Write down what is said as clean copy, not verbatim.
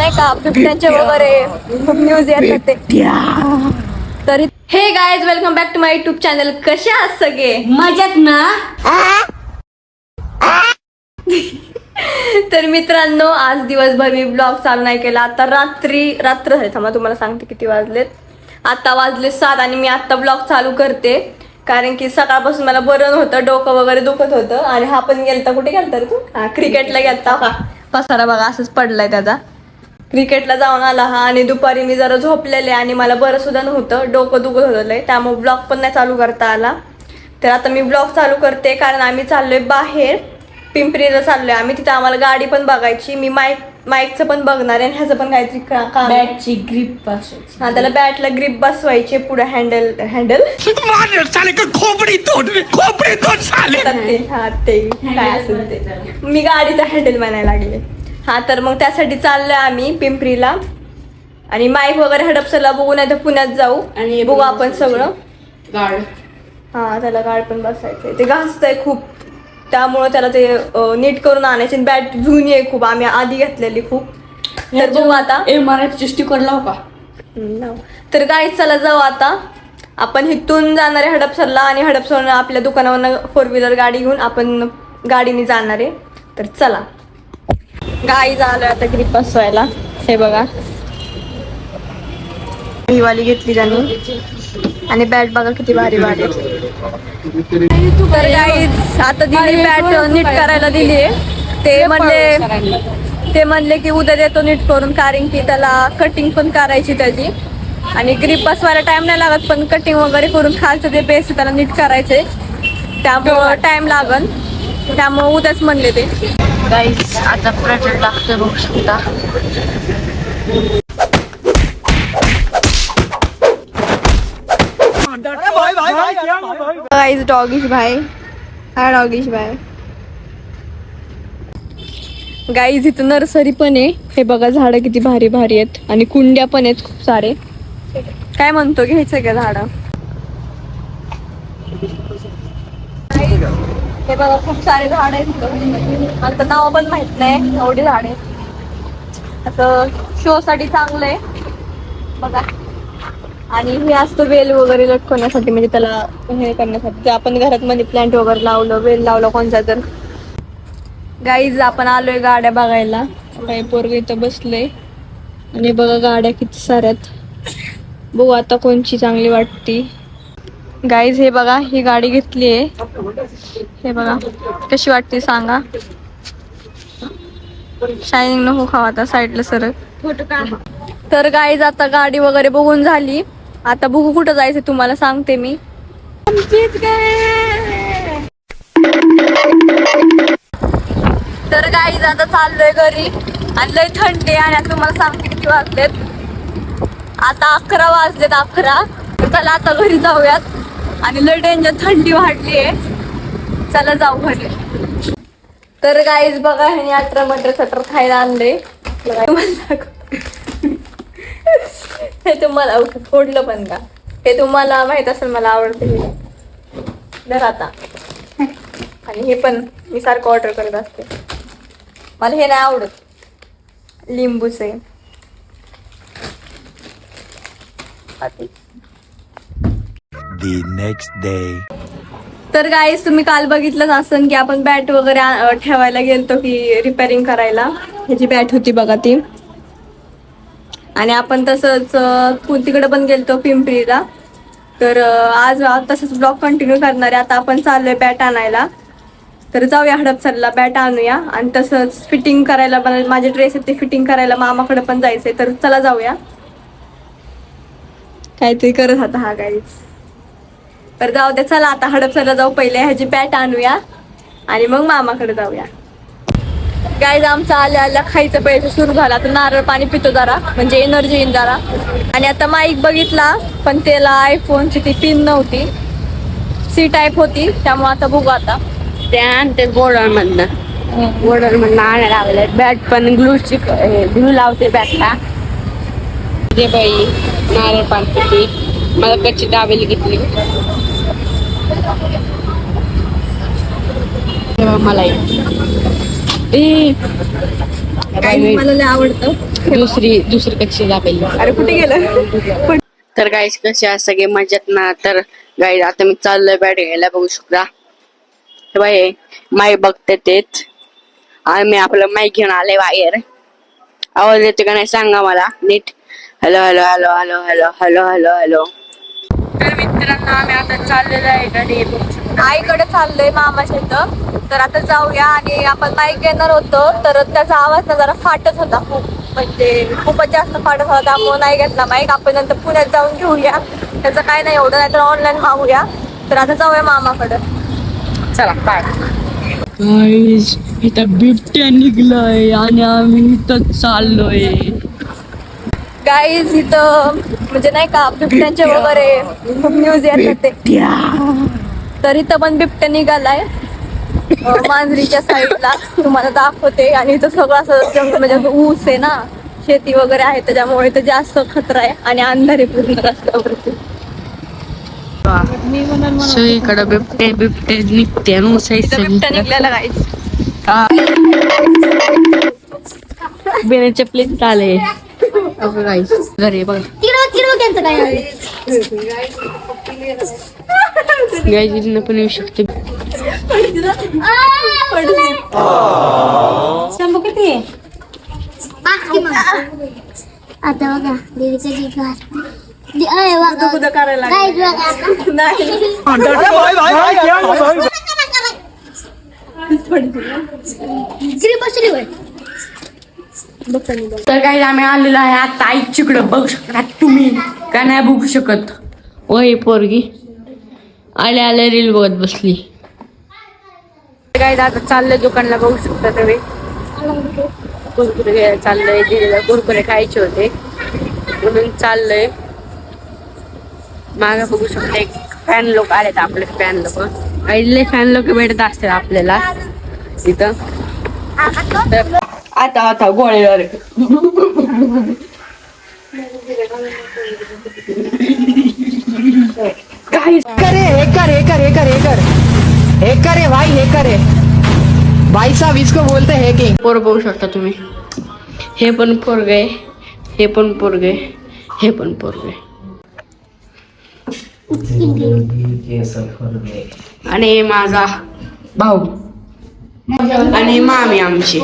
नाही का बिबट्यांचे वगैरे खूप न्यूज येतात ते. तरी हे guys welcome back to my YouTube channel. कसे आहात सगळे? मजात ना. तर मित्रांनो, आज दिवसभर मी ब्लॉग चालू नाही केला. आता रात्र झाली. थांबा तुम्हाला सांगते किती वाजलेत. आता वाजले 7 आणि मी आता ब्लॉग चालू करते. कारण की सकाळपासून मला बरं नव्हतं, डोकं वगैरे दुखत होतं. आणि हा पण गेलता, कुठे गेलता रे तू? हा क्रिकेटला गेलता. पसारा बघा असंच पडलाय त्याचा. क्रिकेटला जाऊन आला हा. आणि दुपारी मी जरा झोपलेले आणि मला बरं सुद्धा नव्हतं, डोकं दुखत होतं, त्यामुळे ब्लॉग पण नाही चालू करता आला. तर आता मी ब्लॉग चालू करते कारण आम्ही चाललोय बाहेर, पिंपरीला चाललोय आम्ही. तिथं आम्हाला गाडी पण बघायची. मी माईकचं पण बघणार आहे आणि ह्याचं पण काहीतरी काम. बॅटची ग्रिप बसवायची. हा, त्याला बॅटला ग्रिप बसवायची, पुढे हँडल खोपडी तोड साले. हा ते काय असेल ते, मी गाडीचा हँडल म्हणायला लागले. हा, तर मग त्यासाठी चाललोय आम्ही पिंपरीला. आणि माईक वगैरे हडपसरला बघू, नाही तर पुण्यात जाऊ आणि बघू आपण सगळं. गाड हा, त्याला गाड पण बसायचंय. ते घासतंय खूप, त्यामुळे त्याला ते नीट करून आणायचे. बॅट जुनी आहे खूप, आम्ही आधी घेतलेली खूप. तर बघू आता. MRF स्टिकर लाव का? तर गाईच चला जाऊ आता. आपण इथून जाणार आहे हडपसरला आणि हडपसरला आपल्या दुकानावरनं 4 व्हीलर गाडी घेऊन आपण गाडीने जाणार आहे. तर चला. गाई झालं आता ग्रिप बसवायला. हे बघा, ही वाली घेतली त्यांनी. आणि बॅट बघा किती भारी भारी. तर गाईज आता दिली बॅट, नीट करायला दिली आहे. ते म्हणले की उद्या देतो नीट करून, कारण की त्याला कटिंग पण करायची त्याची. आणि ग्रिप बसवायला टाइम नाही लागत, पण कटिंग वगैरे करून खालचं ते बेस त्याला नीट करायचंय, त्यामुळं टाइम लागल. त्यामुळे उद्याच म्हणले ते. गाईस आता प्रोजेक्ट लागतं, बघू शकता. गाईज डॉगिश भाई, हा डॉगिश भाई. गाईज इथं नर्सरी पण आहे. हे बघा झाडं किती भारी भारी आहेत आणि कुंड्या पण आहेत खूप सारे. काय म्हणतो, घ्यायचं का झाडं? हे बघा खूप सारे झाड आहेत. आता नाव पण माहित नाही, एवढी झाड आहेत. असं शो साठी चांगलं आहे बघा. आणि हे असतं वेल वगैरे लटकवण्यासाठी, म्हणजे त्याला हे करण्यासाठी. ते आपण घरात मनी प्लांट वगैरे लावलं, वेल लावलं कोणता तर. गाईज आपण आलोय गाड्या बघायला. काही पोरग इथं बसलंय आणि बघा गाड्या किती साऱ्यात. बघू आता कोणची चांगली वाटती. गाईज हे बघा, ही गाडी घेतली आहे. हे बघा कशी वाटते सांगा. शायनिंग नको खावा आता, साईडला सरक. तर गाईज आता गाडी वगैरे बघून झाली. आता बघू कुठं जायचं तुम्हाला सांगते मी. तर गाईज आता चाललोय घरी आणि लय थंडी. आणि तुम्हाला सांगते किती वाजलेत, आता 11 वाजलेत. 11. चला आता घरी जाऊयात. आणि लय डेंजर थंडी वाढली आहे. चला जाऊ घरी. तर गाईज बघा, हे 18 मटर सटर खायला आणले. हे तुम्हाला फोडलं पण का? हे तुम्हाला माहित असेल, मला आवडते. धर आता. आणि हे पण मी सारखं ऑर्डर करत असते. मला हे नाही आवडत, लिंबूचे. The next day. तर गाईस तुम्ही काल बघितलंच असन की आपण बॅट वगैरे ठेवायला गेलतो की रिपेअरिंग करायला. ह्याची बॅट होती बघा ती. आणि आपण तसंच तिकडे पण गेलतो पिंपरीला. तर आज तसंच ब्लॉग कंटिन्यू करणार आहे. आता आपण चाललोय बॅट आणायला. तर जाऊया हडपसरला, बॅट आणूया. आणि तसंच फिटिंग करायला पण माझे ड्रेस आहेत ते फिटिंग करायला मामाकडे पण जायचंय. तर चला जाऊया. काहीतरी करत होता हा गाईस. तर जाऊ दे, चला आता हडपसरला जाऊ. पहिले ह्याची बॅट आणूया आणि मग मामाकडे जाऊया. गाईज आमचा आल्या खायचं पैसे सुरू झाला. तर नारळ पाणी पितो जरा, म्हणजे एनर्जी येईन जरा. आणि आता माईक बघितला, पण त्याला आयफोनची ती पिन नव्हती, सी टाईप होती. त्यामुळे आता बघू आता. ते गोडरमधनं आणायला लावलंय. बॅट पण ग्लू लावते बॅटला. दे बाई नारळ पाणी. मला कच्ची दाबेली घेतली. मला Guys, मला लय आवडतं. दुसरी कक्षी दाबेल. अरे कुठे गेलं? तर गाईस कसे आहे सगळे मजेत ना. तर गाईस आता मी चाललोय बॅट घ्यायला, बघू शकता. हे बाई माई बघते तेच आणि मी आपलं माईक घेऊन आले बाहेर. आवाज येतो का नाही सांगा मला नीट. Hello hello hello hello hello hello hello hello. तर मित्रांनो आम्ही आता चाललेलो आहे घरी. आईकडे चाललोय मामाच्या इथं. तर आता जाऊया आणि आपण माईक घेणार होतो तर त्याचा आवाज ना जरा फाटत होता खूप, म्हणजे खूपच जास्त फाटत होता, त्यामुळे नाही घेतला माईक. आपण नंतर पुण्यात जाऊन घेऊया, त्याचं काय नाही एवढं, नाही तर ऑनलाईन मागूया. तर आता जाऊया मामाकडे. चला बाय. गाईस इथं बिबट्या निघलाय आणि आम्ही इथं चाललोय. गाईज इथं म्हणजे नाही का बिबट्यांचे वगैरे खूप न्यूज येतात ते. तर इथं पण बिबट्या निघालाय मांजरीच्या साईडला, तुम्हाला दाखवते. आणि इथं सगळं असं जंगल म्हणजे असं ऊस आहे ना, शेती वगैरे आहे, त्याच्यामुळे इथं जास्त खतरा आहे आणि अंधारे पूर्ण रस्त्यावरती. सगळीकडे बिबटे निघते इथं बिबट्या निघलेला गाईज. बिना चपलीत आले घरी बघा. गाईजींना पण येऊ शकते. शंभू किती आहे? आता बघा देवीचं गीत तर काही आम्ही आलेलो आहे आता आईच्याकडे, बघू शकता तुम्ही का नाही बघू शकत. ओय पोरगी आले आले रील बघत बसली. काय आता चाललंय दुकानला, बघू शकता तुम्ही. कुरकुरे चाललंय, दिलेला कुरकुरे खायचे होते म्हणून चाललंय. मागे बघू शकता एक फॅन लोक आलेत, आपले फॅन लोक. आईले फॅन लोक भेटत असतात आपल्याला इथं. आता आता गोळ्यावर हे करे भाई साहब इसको बोलते हैं कि पोर बघू शकता तुम्ही. हे पण पोरगे, हे पण पोरगे, हे पण पोरगे. आणि माझा भाऊ आणि मामी आमची.